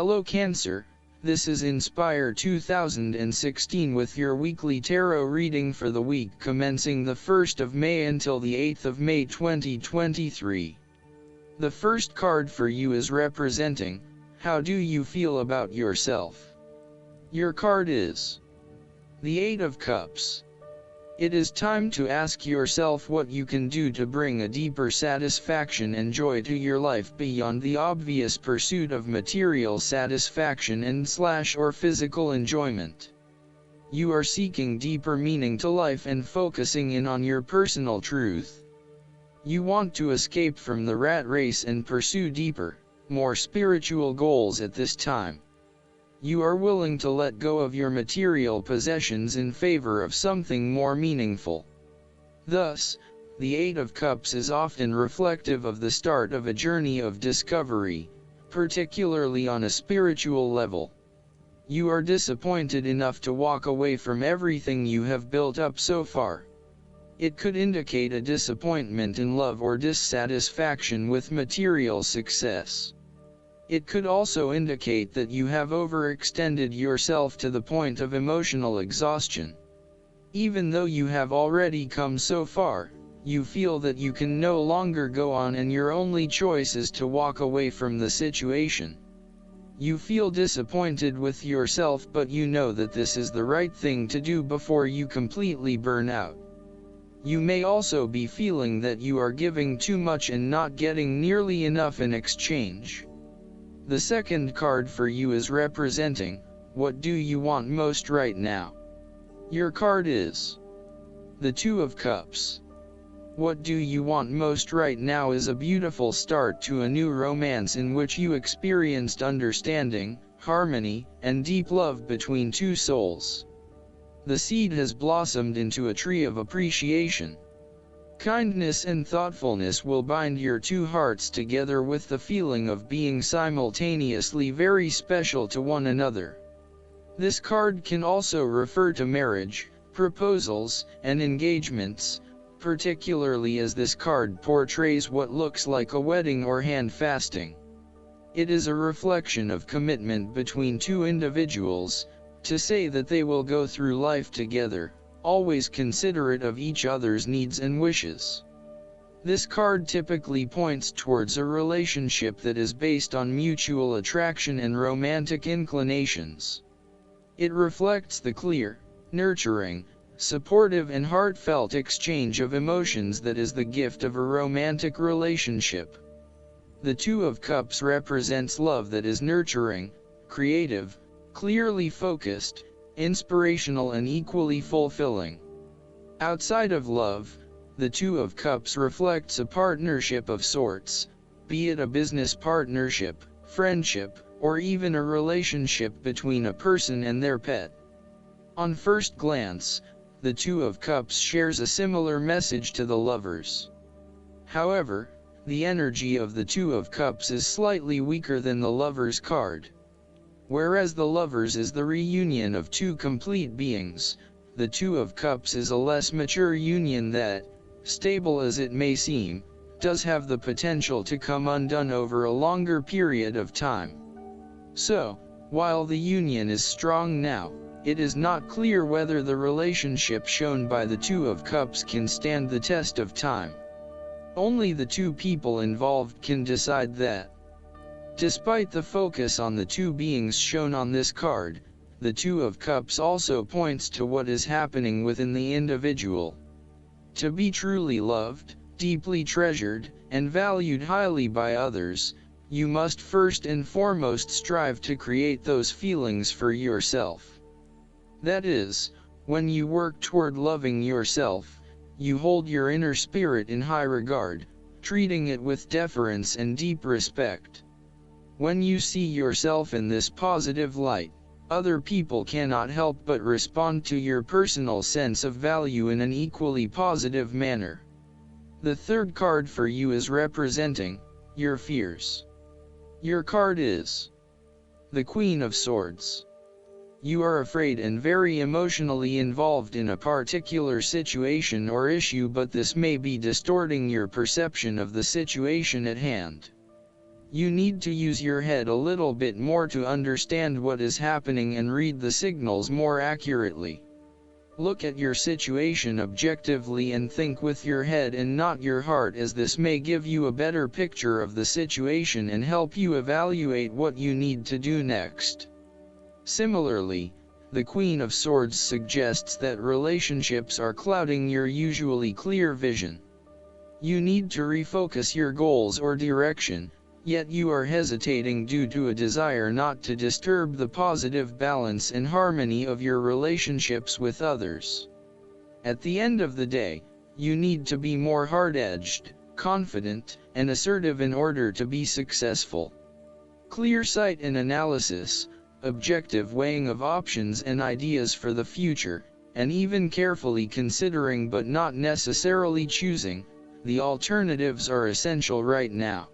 Hello Cancer, this is Inspire 2016 with your weekly tarot reading for the week commencing the 1st of May until the 8th of May 2023. The first card for you is representing, how do you feel about yourself? Your card is the 8 of Cups. It is time to ask yourself what you can do to bring a deeper satisfaction and joy to your life beyond the obvious pursuit of material satisfaction and/or physical enjoyment. You are seeking deeper meaning to life and focusing in on your personal truth. You want to escape from the rat race and pursue deeper, more spiritual goals at this time. You are willing to let go of your material possessions in favor of something more meaningful. Thus, the 8 of Cups is often reflective of the start of a journey of discovery, particularly on a spiritual level. You are disappointed enough to walk away from everything you have built up so far. It could indicate a disappointment in love or dissatisfaction with material success. It could also indicate that you have overextended yourself to the point of emotional exhaustion. Even though you have already come so far, you feel that you can no longer go on and your only choice is to walk away from the situation. You feel disappointed with yourself, but you know that this is the right thing to do before you completely burn out. You may also be feeling that you are giving too much and not getting nearly enough in exchange. The second card for you is representing, what do you want most right now? Your card is the 2 of Cups. What do you want most right now is a beautiful start to a new romance in which you experienced understanding, harmony, and deep love between two souls. The seed has blossomed into a tree of appreciation. Kindness and thoughtfulness will bind your two hearts together with the feeling of being simultaneously very special to one another. This card can also refer to marriage, proposals, and engagements, particularly as this card portrays what looks like a wedding or hand fasting. It is a reflection of commitment between two individuals, to say that they will go through life together, always considerate of each other's needs and wishes. This card typically points towards a relationship that is based on mutual attraction and romantic inclinations. It reflects the clear, nurturing, supportive and heartfelt exchange of emotions that is the gift of a romantic relationship. The 2 of Cups represents love that is nurturing, creative, clearly focused, inspirational and equally fulfilling. Outside of love, the 2 of Cups reflects a partnership of sorts, be it a business partnership, friendship, or even a relationship between a person and their pet. On first glance, the 2 of Cups shares a similar message to the Lovers. However, the energy of the 2 of Cups is slightly weaker than the Lovers card. Whereas the Lovers is the reunion of two complete beings, the 2 of Cups is a less mature union that, stable as it may seem, does have the potential to come undone over a longer period of time. So, while the union is strong now, it is not clear whether the relationship shown by the 2 of Cups can stand the test of time. Only the two people involved can decide that. Despite the focus on the two beings shown on this card, the 2 of Cups also points to what is happening within the individual. To be truly loved, deeply treasured, and valued highly by others, you must first and foremost strive to create those feelings for yourself. That is, when you work toward loving yourself, you hold your inner spirit in high regard, treating it with deference and deep respect. When you see yourself in this positive light, other people cannot help but respond to your personal sense of value in an equally positive manner. The third card for you is representing your fears. Your card is the Queen of Swords. You are afraid and very emotionally involved in a particular situation or issue, but this may be distorting your perception of the situation at hand. You need to use your head a little bit more to understand what is happening and read the signals more accurately. Look at your situation objectively and think with your head and not your heart, as this may give you a better picture of the situation and help you evaluate what you need to do next. Similarly, the Queen of Swords suggests that relationships are clouding your usually clear vision. You need to refocus your goals or direction, yet you are hesitating due to a desire not to disturb the positive balance and harmony of your relationships with others. At the end of the day, you need to be more hard-edged, confident, and assertive in order to be successful. Clear sight and analysis, objective weighing of options and ideas for the future, and even carefully considering but not necessarily choosing the alternatives are essential right now.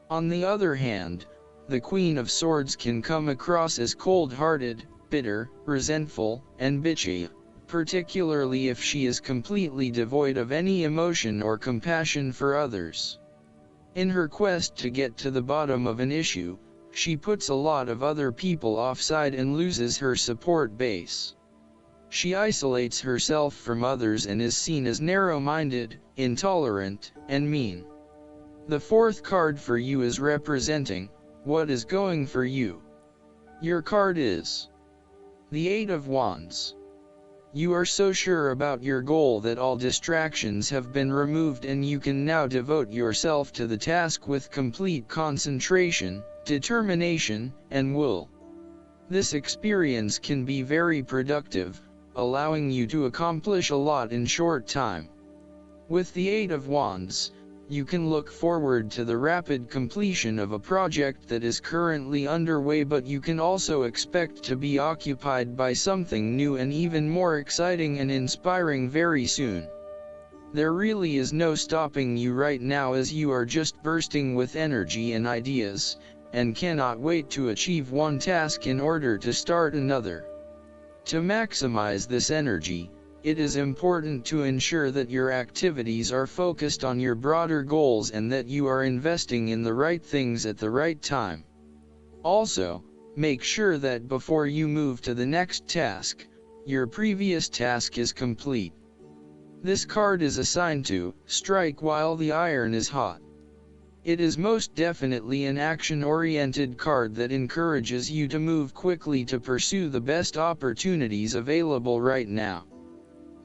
On the other hand, the Queen of Swords can come across as cold-hearted, bitter, resentful, and bitchy, particularly if she is completely devoid of any emotion or compassion for others. In her quest to get to the bottom of an issue, she puts a lot of other people offside and loses her support base. She isolates herself from others and is seen as narrow-minded, intolerant, and mean. The fourth card for you is representing what is going for you. Your card is the Eight of Wands. You are so sure about your goal that all distractions have been removed and you can now devote yourself to the task with complete concentration, determination, and will. This experience can be very productive, allowing you to accomplish a lot in short time. With the Eight of Wands, you can look forward to the rapid completion of a project that is currently underway, but you can also expect to be occupied by something new and even more exciting and inspiring very soon. There really is no stopping you right now, as you are just bursting with energy and ideas, and cannot wait to achieve one task in order to start another. To maximize this energy, it is important to ensure that your activities are focused on your broader goals and that you are investing in the right things at the right time. Also, make sure that before you move to the next task, your previous task is complete. This card is assigned to strike while the iron is hot. It is most definitely an action-oriented card that encourages you to move quickly to pursue the best opportunities available right now.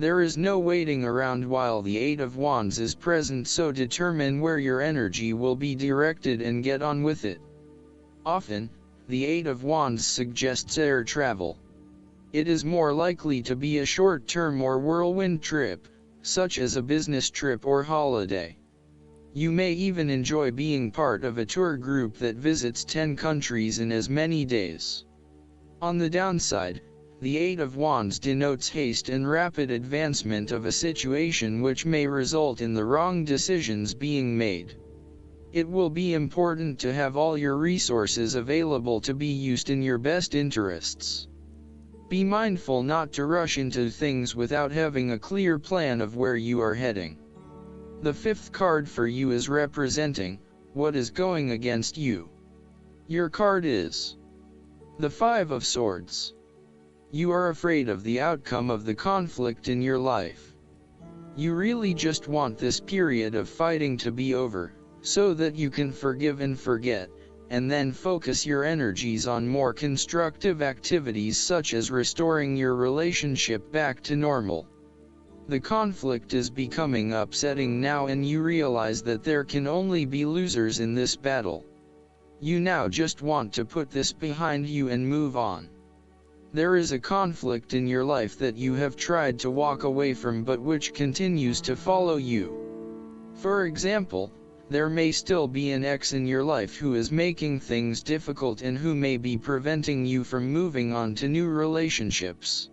There is no waiting around while the Eight of Wands is present, so determine where your energy will be directed and get on with it. Often, the Eight of Wands suggests air travel. It is more likely to be a short-term or whirlwind trip, such as a business trip or holiday. You may even enjoy being part of a tour group that visits 10 countries in as many days. On the downside, the Eight of Wands denotes haste and rapid advancement of a situation, which may result in the wrong decisions being made. It will be important to have all your resources available to be used in your best interests. Be mindful not to rush into things without having a clear plan of where you are heading. The fifth card for you is representing what is going against you. Your card is the Five of Swords. You are afraid of the outcome of the conflict in your life. You really just want this period of fighting to be over, so that you can forgive and forget, and then focus your energies on more constructive activities such as restoring your relationship back to normal. The conflict is becoming upsetting now, and you realize that there can only be losers in this battle. You now just want to put this behind you and move on. There is a conflict in your life that you have tried to walk away from but which continues to follow you. For example, there may still be an ex in your life who is making things difficult and who may be preventing you from moving on to new relationships.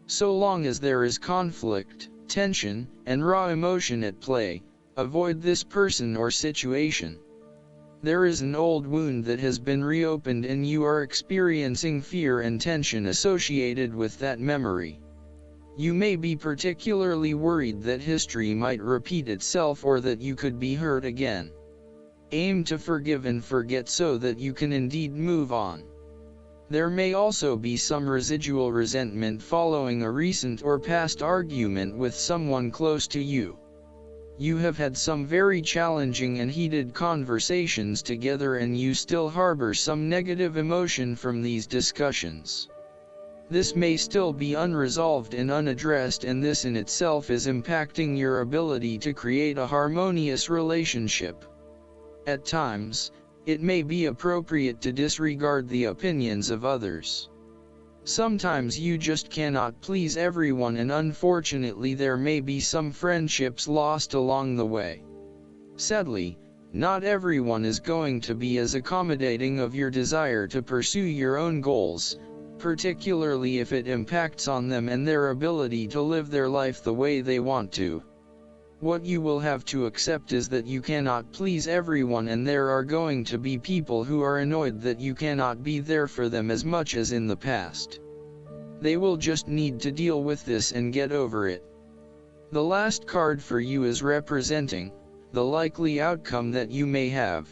So long as there is conflict, tension, and raw emotion at play, avoid this person or situation. There is an old wound that has been reopened and you are experiencing fear and tension associated with that memory. You may be particularly worried that history might repeat itself or that you could be hurt again. Aim to forgive and forget so that you can indeed move on. There may also be some residual resentment following a recent or past argument with someone close to you. You have had some very challenging and heated conversations together and you still harbor some negative emotion from these discussions. This may still be unresolved and unaddressed, and this in itself is impacting your ability to create a harmonious relationship. At times, it may be appropriate to disregard the opinions of others. Sometimes you just cannot please everyone, and unfortunately there may be some friendships lost along the way. Sadly, not everyone is going to be as accommodating of your desire to pursue your own goals, particularly if it impacts on them and their ability to live their life the way they want to. What you will have to accept is that you cannot please everyone, and there are going to be people who are annoyed that you cannot be there for them as much as in the past. They will just need to deal with this and get over it. The last card for you is representing the likely outcome that you may have.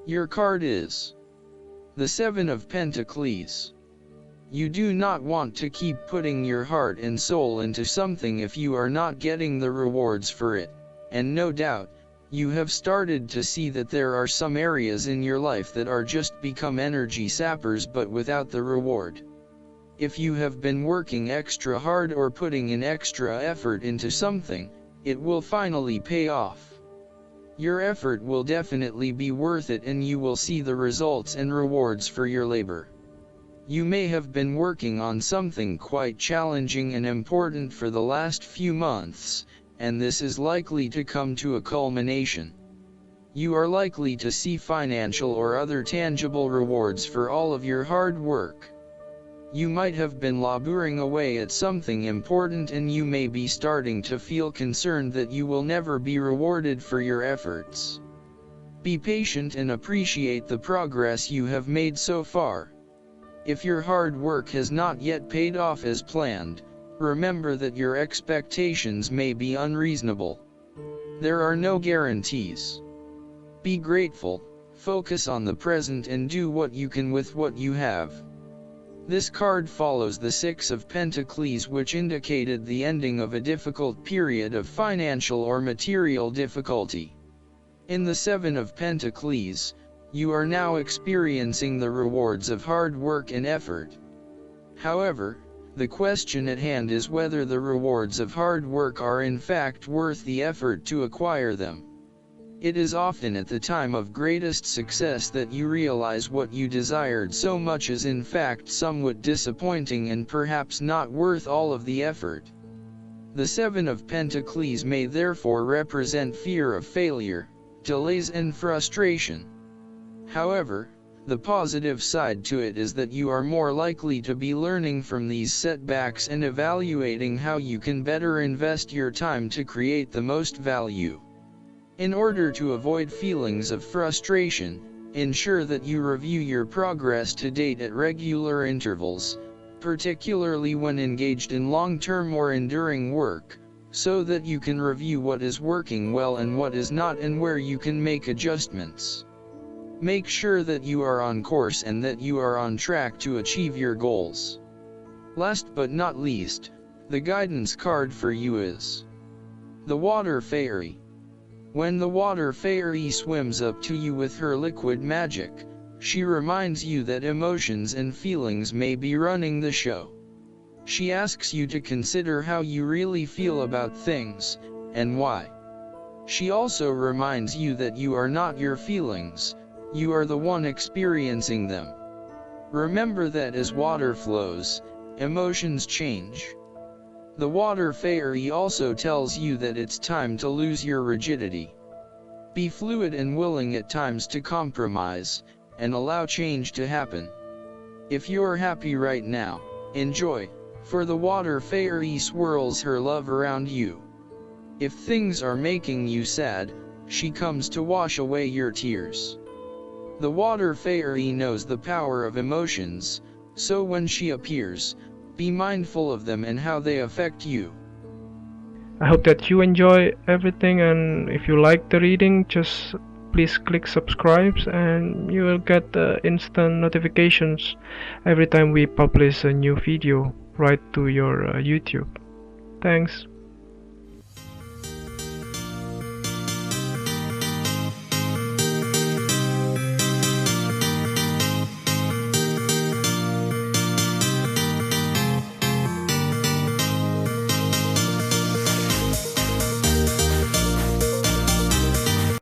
Your card is the Seven of Pentacles. You do not want to keep putting your heart and soul into something if you are not getting the rewards for it, and no doubt, you have started to see that there are some areas in your life that are just become energy sappers but without the reward. If you have been working extra hard or putting in extra effort into something, it will finally pay off. Your effort will definitely be worth it and you will see the results and rewards for your labor. You may have been working on something quite challenging and important for the last few months, and this is likely to come to a culmination. You are likely to see financial or other tangible rewards for all of your hard work. You might have been laboring away at something important and you may be starting to feel concerned that you will never be rewarded for your efforts. Be patient and appreciate the progress you have made so far. If your hard work has not yet paid off as planned, remember that your expectations may be unreasonable. There are no guarantees. Be grateful, focus on the present and do what you can with what you have. This card follows the Six of Pentacles, which indicated the ending of a difficult period of financial or material difficulty. In the Seven of Pentacles, you are now experiencing the rewards of hard work and effort. However, the question at hand is whether the rewards of hard work are in fact worth the effort to acquire them. It is often at the time of greatest success that you realize what you desired so much is in fact somewhat disappointing and perhaps not worth all of the effort. The Seven of Pentacles may therefore represent fear of failure, delays and frustration. However, the positive side to it is that you are more likely to be learning from these setbacks and evaluating how you can better invest your time to create the most value. In order to avoid feelings of frustration, ensure that you review your progress to date at regular intervals, particularly when engaged in long-term or enduring work, so that you can review what is working well and what is not and where you can make adjustments. Make sure that you are on course and that you are on track to achieve your goals. Last but not least, the guidance card for you is the Water Fairy. When the Water Fairy swims up to you with her liquid magic, she reminds you that emotions and feelings may be running the show. She asks you to consider how you really feel about things, and why. She also reminds you that you are not your feelings, you are the one experiencing them. Remember that as water flows, emotions change. The Water Fairy also tells you that it's time to lose your rigidity. Be fluid and willing at times to compromise, and allow change to happen. If you're happy right now, enjoy, for the Water Fairy swirls her love around you. If things are making you sad, she comes to wash away your tears. The Water Fairy knows the power of emotions, so when she appears, be mindful of them and how they affect you. I hope that you enjoy everything, and if you like the reading, just please click subscribe and you will get instant notifications every time we publish a new video right to your YouTube. Thanks.